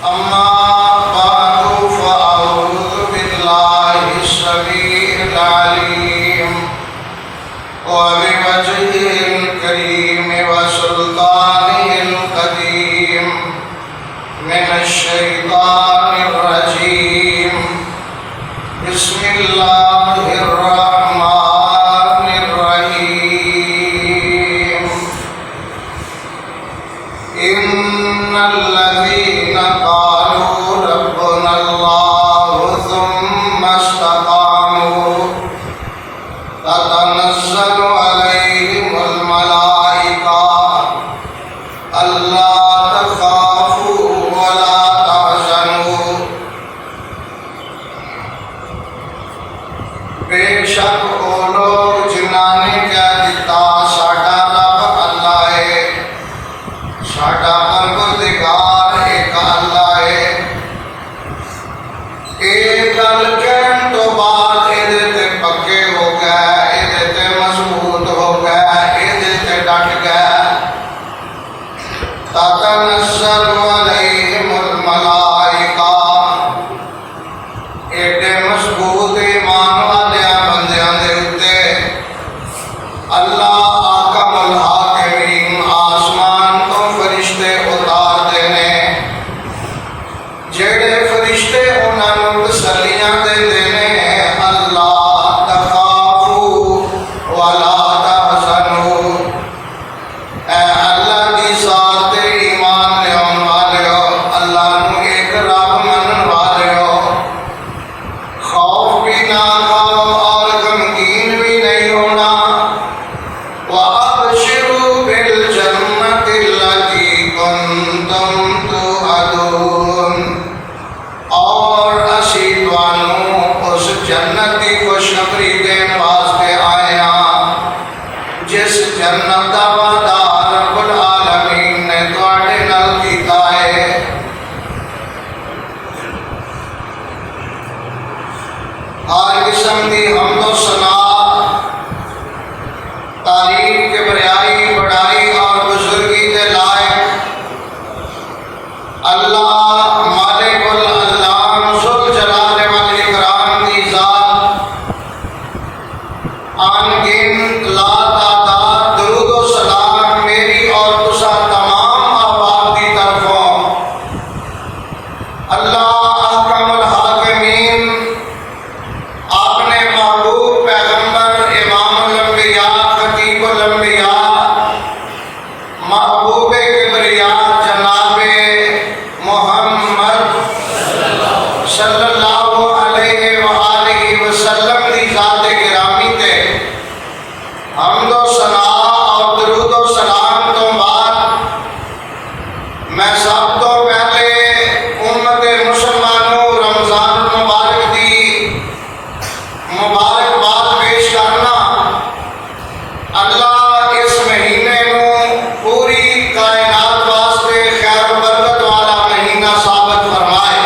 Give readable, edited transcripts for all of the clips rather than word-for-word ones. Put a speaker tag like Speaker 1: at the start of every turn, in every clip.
Speaker 1: أما بعد فأعوذ بالله السميع العليم وبوجهه الكريم وسلطانه القديم من الشيطان الرجيم. بسم الله الرحمن الرحيم. إن الذين قالوا ربنا الله ثم استقاموا تتنزل عليهم الملائكة ألا تخافوا ولا تحزنوا. بے شک وہ لوگ جنہاں نے کہہ دیتا ساڈا رب اللہ ہے، ساڈا پروردگار ایک اللہ ہے، یہ گل کہن تو بعد یہ پکے ہو گئے، یہ مضبوط ہو گئے، یہ ڈٹ گئے. تتنزل علیہم الملائکہ، ایڈے مضبوط ایمان والے بندیاں دے اتے اللہ حاکم الحاکمین آسمان تو فرشتے اتار دینے، جڑے فرشتے انہاں نوں تسلیاں دیندے نے. اللہ تخافوا ولا تحزنوا، اے اللہ دی ذات تے ایمان لیاون والیو، اللہ نوں ایک رب منن والیو، خوف بھی نہ کھاؤ اور غمگین بھی نہیں ہونا. وَأَبْشِرُوا بِالْجَنَّةِ الَّتِي كُنتُمْ تُوعَدُونَ، اور اسی تانوں اس جنت کی خوشخبری دین واسطے آئے ہاں جس جنت دا وعدہ رب العالمین نے تواڈے نال کیتا ہے. ہر قسم دی حمد و ثنا، تعریف کبریائی بڑائی اور بزرگی دے لائق اللہ مالک الانعام ذوالجلال والاکرام دی ذات. ان گن لا تعداد درود و سلام میری اور تسا تمام احباب کی طرفوں اللہ حاکم الحاکمین اپنے محبوب پیغمبر امام الانبیاء خطیب الانبیاء محبوب کبریاء جناب محمد صلی اللہ علیہ وآلہ وسلم دی ذات گرامی تے حمد و ثنا اور درود و سلام تو بعد میں سب تو پہلے امت مسلمانوں رمضان المبارک دی مبارکباد پیش کرنا. اللہ اس مہینے نوں پوری کائنات واسطے خیر و برکت والا مہینہ ثابت فرمائے.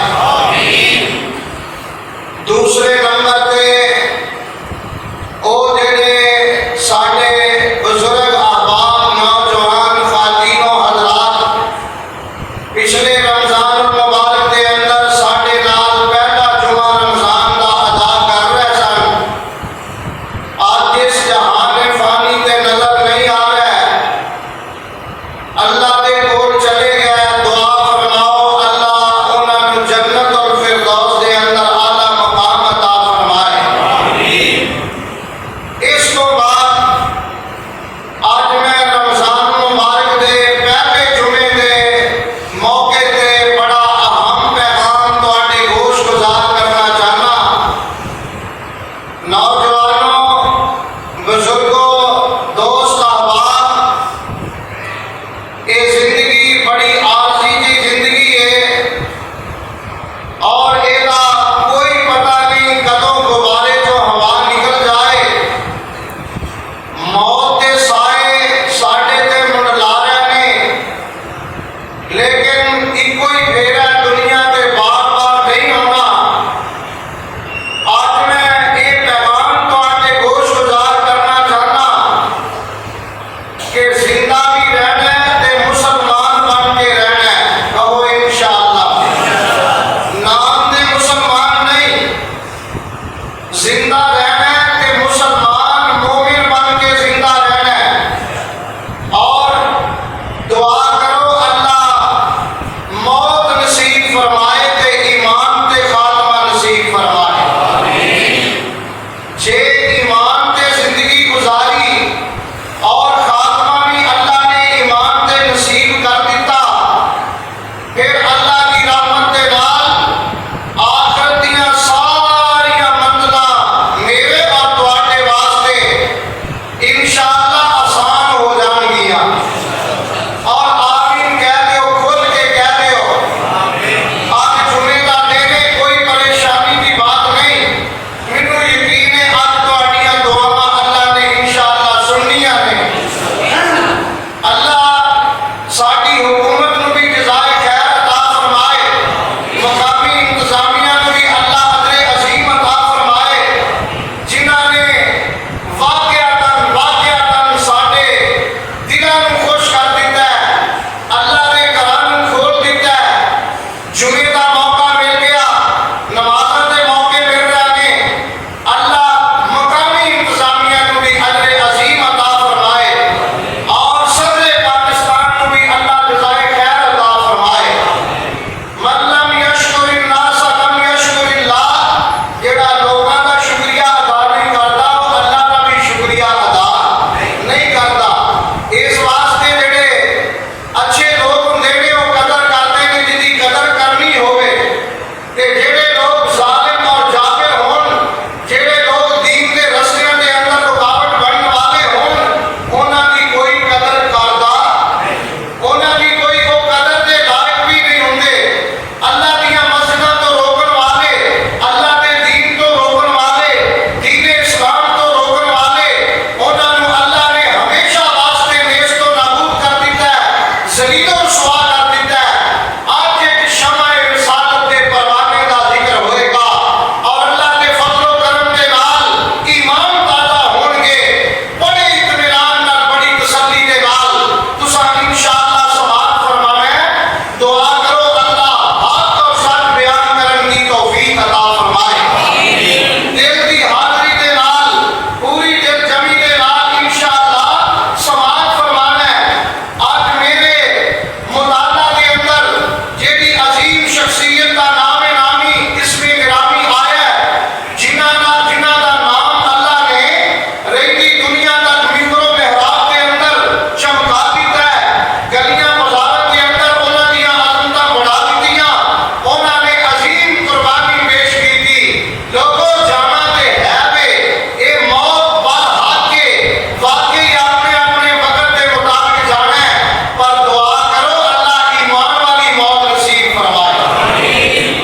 Speaker 1: دوسرے نمبر تے او جڑے ساڈے بزرگ احباب نوجوان خواتین و حضرات پچھلے رمضان المبارک دے اندر ساڈے نال پہلا جمعہ رمضان دا ادا کر رہے سن، آج اس جہان فانی تے نظر نہیں آ رہے، اللہ دے کول چلے گئے. دعا فرماؤ اللہ انہاں نوں جنت اور فردوس دے اندر اعلیٰ مقام عطا فرمائے. اس تو بعد آج میں رمضان مبارک دے پہلے جمعے دے موقع تے بڑا اہم پیغام تواڈے گوش گزار کرنا چاہنا. نوجوانوں، بزرگوں، دوست احباب، یہ زندگی بڑی عارضی جی زندگی ہے اور یہ کوئی پتہ نہیں کدوں غبارے چوں ہوا نکل جائے. موت کے سائے ساڈے تے منڈلا رہے نے، لیکن ایک کوئی جن کا نام نامی اس میں گرامی آیا ہے، جنہ دا نام اللہ نے رہتی دنیا تک ممبر و محراب کے اندر چمکا دیتا ہے، گلیاں بازار کے اندر انہاں دیاں عظمتاں بڑھا دیتیاں، انہاں نے عظیم قربانی پیش کی تھی۔ لوگوں جانا تے ہے وے، اے موت بل ہاتھ کے، واقعی آپ نے اپنے وقت کے مطابق جانا ہے، پر دعا کرو اللہ ایمان والی موت نصیب فرمائے۔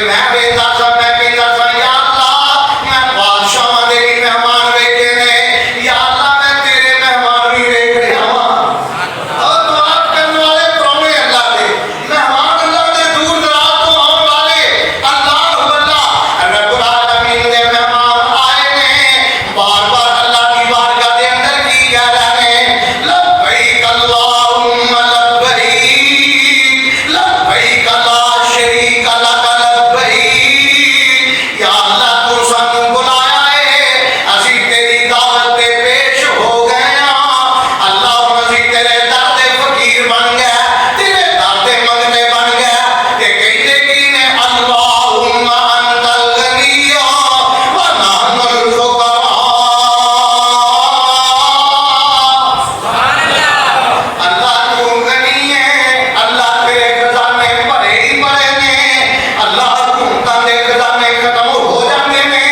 Speaker 1: میں ویکھدا سا میں کہندا سا یا اللہ میں بادشاہاں دے بھی مہمان ویکھے نے یا اللہ میں تیرے مہمان بھی ویکھ رہا ہاں اور دعا کرنے والے پرونے اللہ دے مہمان اللہ دے دور دراز تو آنے والے اللہ رب العالمین دے مہمان آئے نے بار بار اللہ کی بارگاہ دے اندر کی کہہ رہے ہیں لبیک اللہم لبیک لبیک لا شریک لک لبیک یا اللہ تو سانو بلایا ہے اسی تیری دعوت پہ پیش ہو گئے ہاں اللہ اسی تیرے در دے فقیر بن گئے تیرے در دے منگنے بن گئے تے کہندے کی نے اللہم انت الغنی و نحن الفقراء اللہ تو غنی ہے اللہ تیرے خزانے بھرے ہی بھرے نے اللہ حکومتاں دے خزانے ختم ہو جاندے نے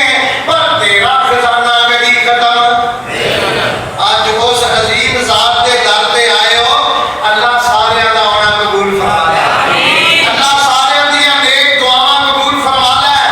Speaker 1: پر تیرا خزانہ کبھی ختم اج اس عظیم ذات دے در تے آئے ہو اللہ سارے دا آنا قبول فرما لے اللہ سارے دیاں نیک دعاواں قبول فرما لے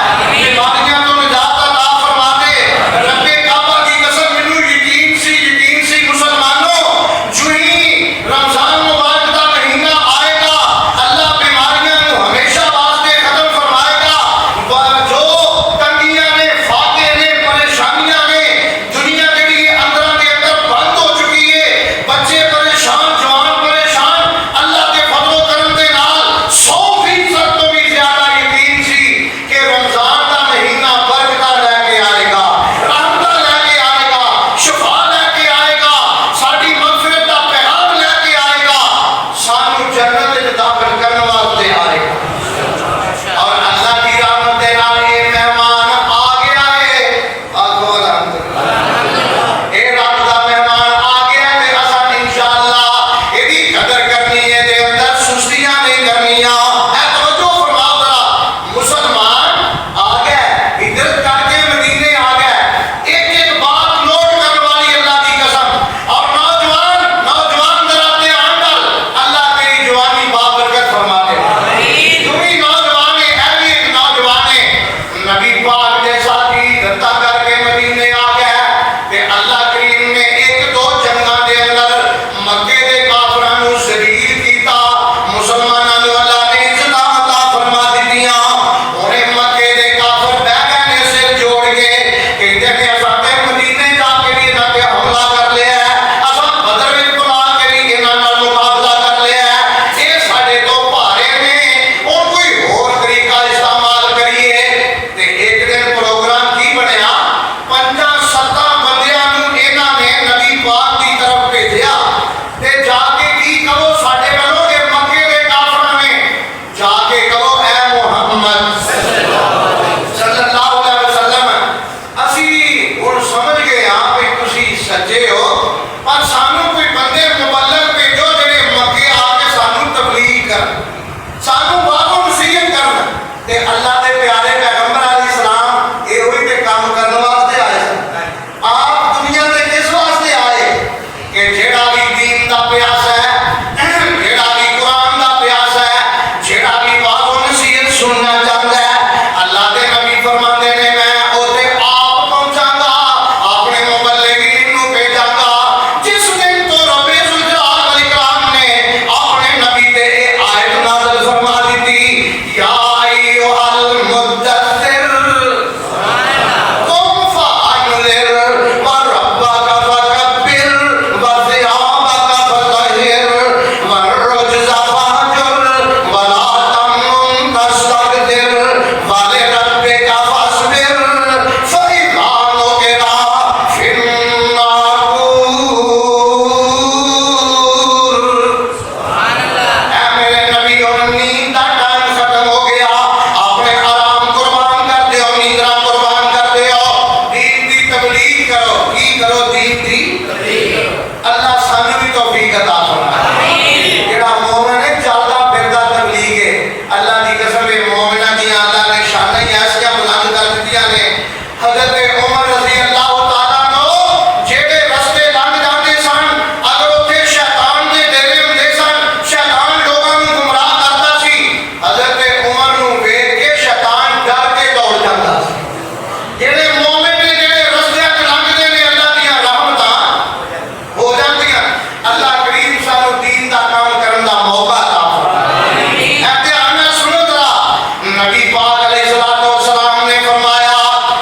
Speaker 1: پاک علیہ السلام نے فرمایا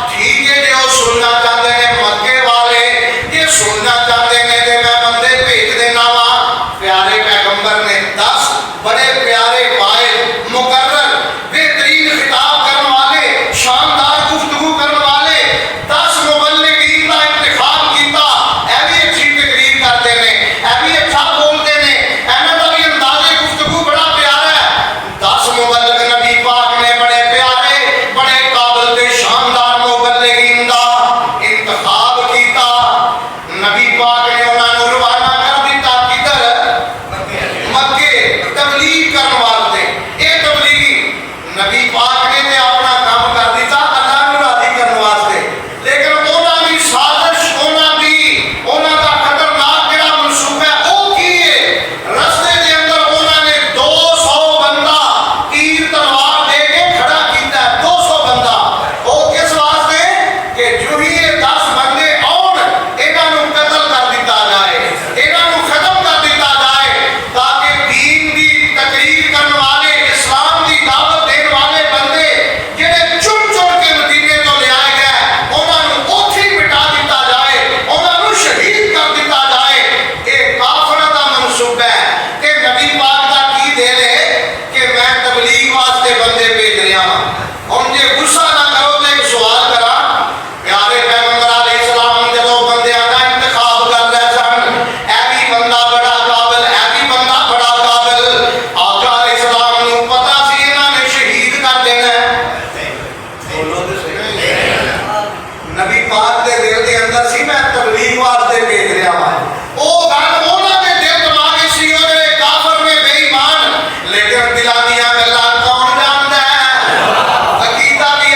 Speaker 1: ٹھیک ہے جو سننا چاہتے ہیں مکے والے یہ سننا چاہتے ہیں کہ میں بندے بھیج دینا وا پیارے پیغمبر نے 10 بڑے پیارے واحد مقرر بہترین خطاب کرنے والے شاندار گفتگو کرنے والے 10 مبلغین کا انتخاب کیتا اے بھی اچھی تقریر کرتے ہیں اے بھی اچھا بولتے ہیں اینا کا بھی انداز گفتگو بڑا پیارا ہے 10 مبلغ نبی پاک نے بڑے پیارے بڑے قابل تے شاندار مبلغین کا انتخاب کیتا نبی پاک نے انہاں نوں روانہ کر دیتا کدھر مکے تبلیغ کرنے واسطے اے تبلیغی نبی پاک نے تے اپنا کام کر دیتا اللہ نوں راضی کرنے واسطے لیکن انہاں دی سازش انہاں دا خطرناک جڑا منصوبہ ہے او کی ہے رستے دے اندر انہاں نے 200 بندہ تیر تلوار دے کے کھڑا کیتا ہے 200 بندہ او کس واسطے کہ جو ہی یہ 10 بندے آن انہاں نوں قتل کر دیتا جائے انہاں نوں ختم کر دیتا جائے تاکہ دین دی تقریر کرنے والے اسلام دی دعوت دینے والے بندے جڑے چن چن کے مدینے تو لے آئے گئے انہاں نوں اوتھے ہی مٹا دیتا جائے انہاں نوں شہید کر دیتا جائے اے کافراں دا منصوبہ ہے کہ نبی پاک دا کی دل ہے کہ میں تبلیغ واسطے بندے بھیج رہا ہوں ہن جے غصہ نہ کرو تے ایک سوال کراں پیارے پیغمبر علیہ السلام جدوں بندیاں دا انتخاب کر رہے سن اے بھی بندہ بڑا قابل اے بھی بندہ بڑا قابل آقا علیہ السلام نوں پتہ سی انہاں نے شہید کر دینا ہے بولو تے صحیح نبی پاک دے دل دے اندر سی میں تبلیغ واسطے بھیج رہا ہوں او گل انہاں دے دل دماغ سی او دے کافر میں بے ایمان لیکن دلاں دیاں گلاں کون جاندا ہے عقیدہ بھی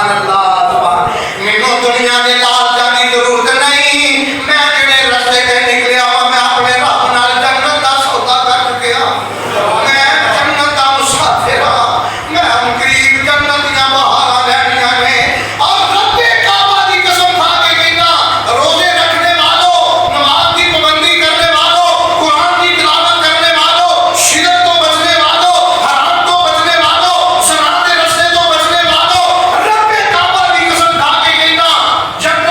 Speaker 1: سبحان اللہ مینوں دنیا دے لالچاں دی ضرورت نہیں میں جڑے رستے تے نکلیا میں اپنے رب نال جنت دا سودا کر چکیا میں جنت دا مسافر ہاں میں قریب جنت دیاں بہاراں لینیاں نے اور رب کعبہ دی قسم کھا کے کہنا روزے رکھنے والوں نماز کی پابندی کرنے والوں قرآن کی تلاوت کرنے والوں شرک تو بچنے والوں حرام تو بچنے والوں زنا کے رستے تو بچنے والوں رب کعبہ کی قسم کھا کے کہنا جنت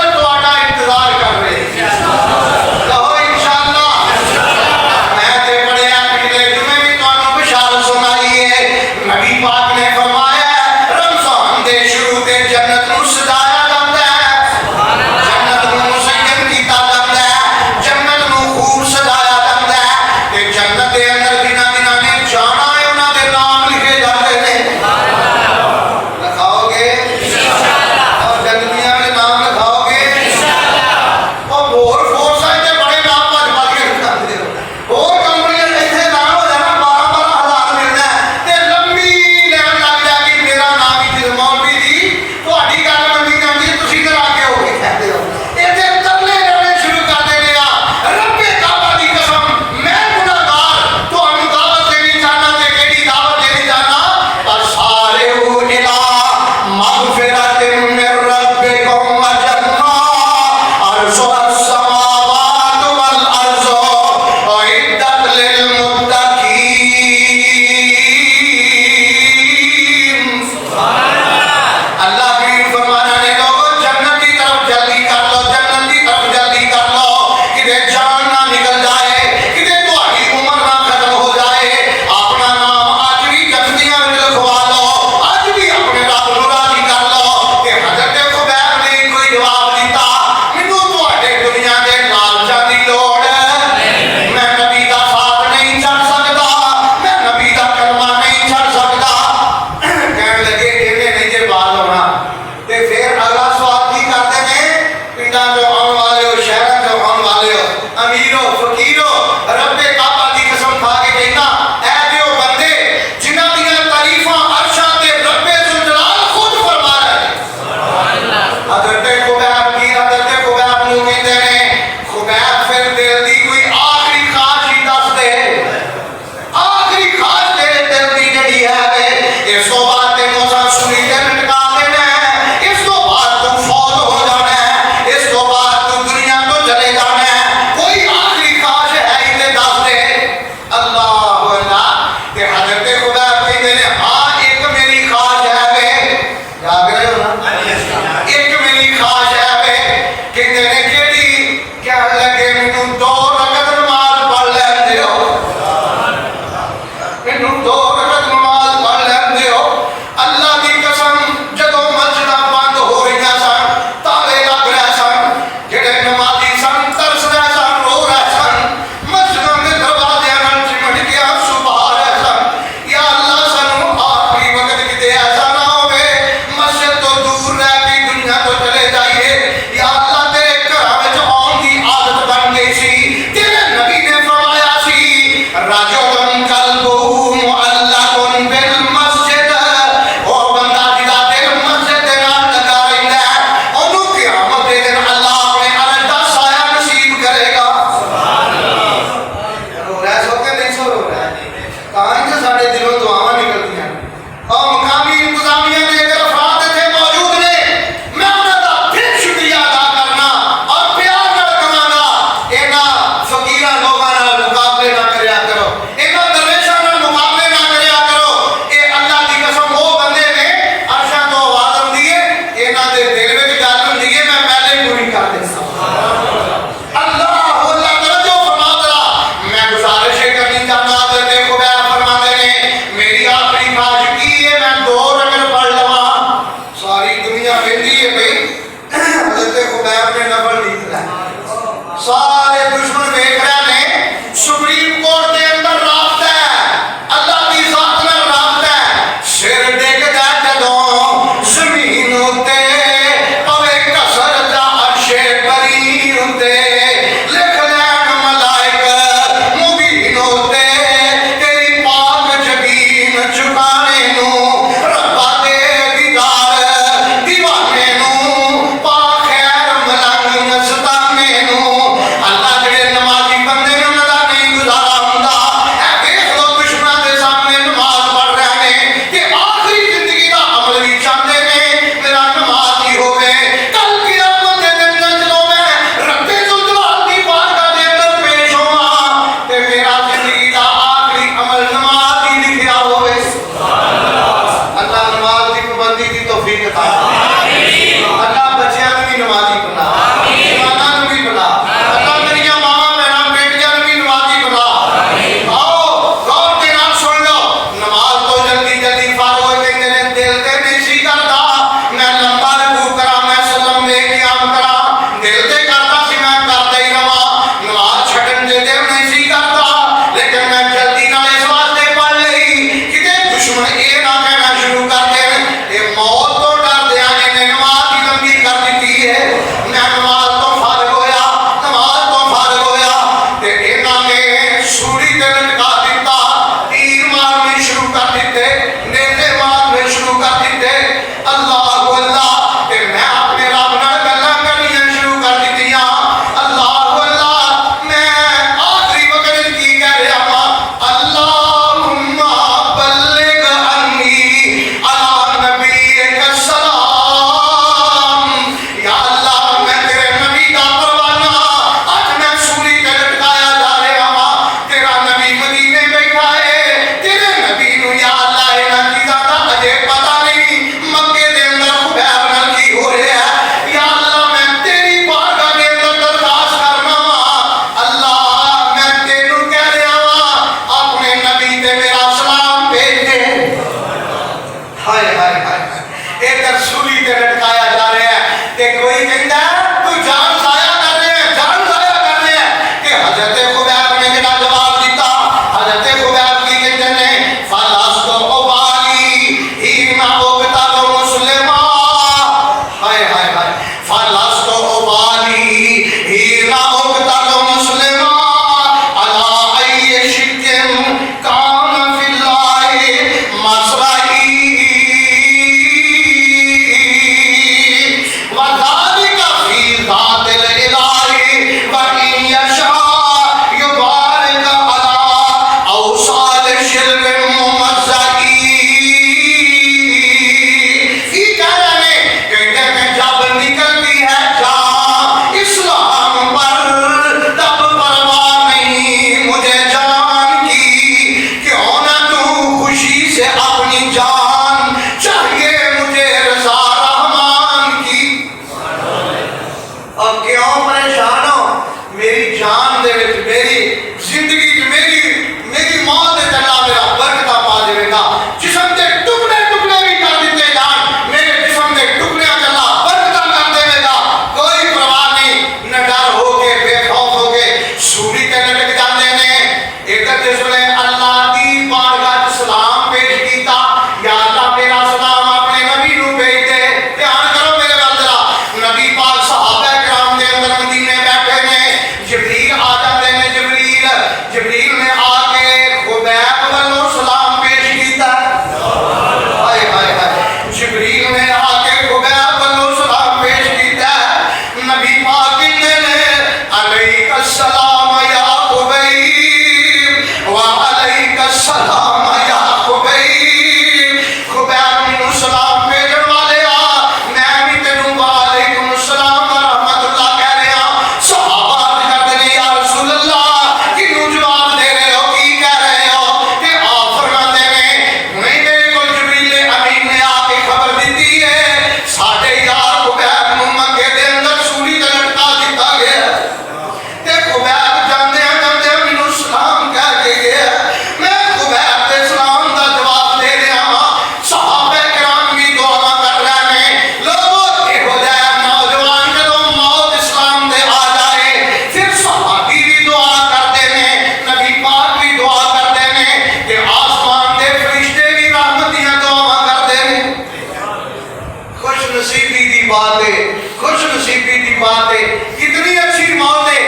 Speaker 1: خوش نصیبی کی بات ہے، کتنی اچھی موت ہے۔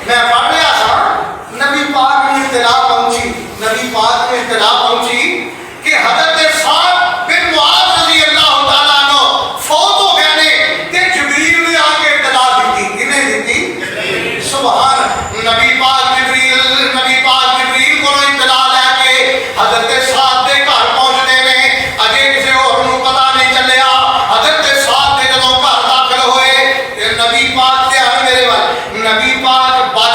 Speaker 1: میں پڑھ رہا تھا، نبی پاک میں اطلاع پہنچی، نبی پاک میں اطلاع پہنچی کہ حضرت سعد بن معاذ رضی اللہ تعالیٰ عنہ فوت ہو گئے نے، کہ جبریل نے آ کے اطلاع دیتی، کنہیں دیتی؟ سبحان نبی پاک جبریل کو اطلاع لے کے حضرت سعد دے گھر پہنچنے میں اجے کسی اور نو پتا نہیں چلیا۔ حضرت سعد دے جدوں گھر داخل ہوئے، نبی پاک دھیان میرے وال، نبی پاک بچ